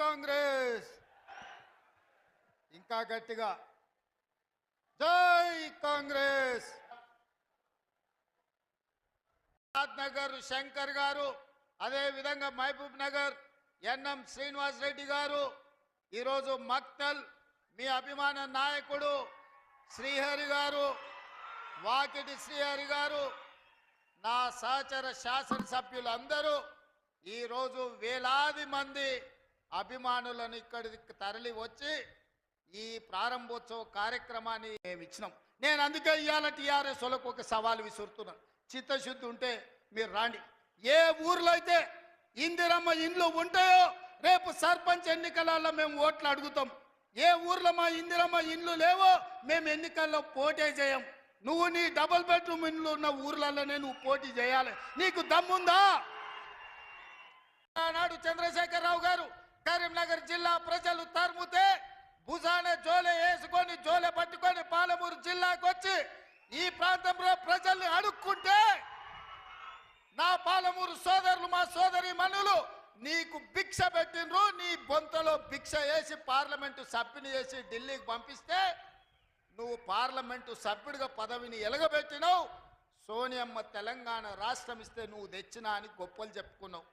కాంగ్రెస్ ఇంకా గట్టిగా జై కాంగ్రెస్. నగర్ శంకర్ గారు, అదే విధంగా మహబూబ్ నగర్ ఎన్ఎం శ్రీనివాస్ రెడ్డి గారు, ఈరోజు మక్తల్ మీ అభిమాన నాయకుడు శ్రీహరి గారు, వాకిటి శ్రీహరి గారు, నా సహచర శాసనసభ్యులందరూ ఈరోజు వేలాది మంది అభిమానులను ఇక్కడికి తరలి వచ్చి ఈ ప్రారంభోత్సవ కార్యక్రమాన్ని మేము ఇచ్చినాం. నేను అందుకే ఇవాళ టీఆర్ఎస్ వాళ్ళకు ఒక సవాల్ విసురుతున్నాను. చిత్తశుద్ధి ఉంటే మీరు రాండి. ఏ ఊర్లో అయితే ఇందిరమ్మ ఇండ్లు ఉంటాయో రేపు సర్పంచ్ ఎన్నికలలో మేము ఓట్లు అడుగుతాం. ఏ ఊర్లో మా ఇందిరమ్మ ఇండ్లు లేవో మేము ఎన్నికల్లో పోటీ చేయం. నువ్వు నీ డబుల్ బెడ్రూమ్ ఇండ్లు ఉన్న ఊర్లలోనే నువ్వు పోటీ చేయాలి. నీకు దమ్ముందా? ఆనాడు చంద్రశేఖరరావు గారు కరీంనగర్ జిల్లా ప్రజలు తరుముతే భుజాన జోలె వేసుకొని జోలె పట్టుకొని పాలమూరు జిల్లాకు వచ్చి ఈ ప్రాంతంలో ప్రజల్ని అడుక్కుంటే నా పాలమూరు సోదరులు మా సోదరి మనులు నీకు భిక్ష పెట్టినరు. నీ బొంతలో భిక్ష వేసి పార్లమెంటు సభ్యుని చేసి ఢిల్లీకి పంపిస్తే నువ్వు పార్లమెంటు సభ్యుడిగా పదవిని ఎలగబెట్టినావు. సోనియమ్మ తెలంగాణ రాష్ట్రం ఇస్తే నువ్వు తెచ్చినా అని గొప్పలు చెప్పుకున్నావు.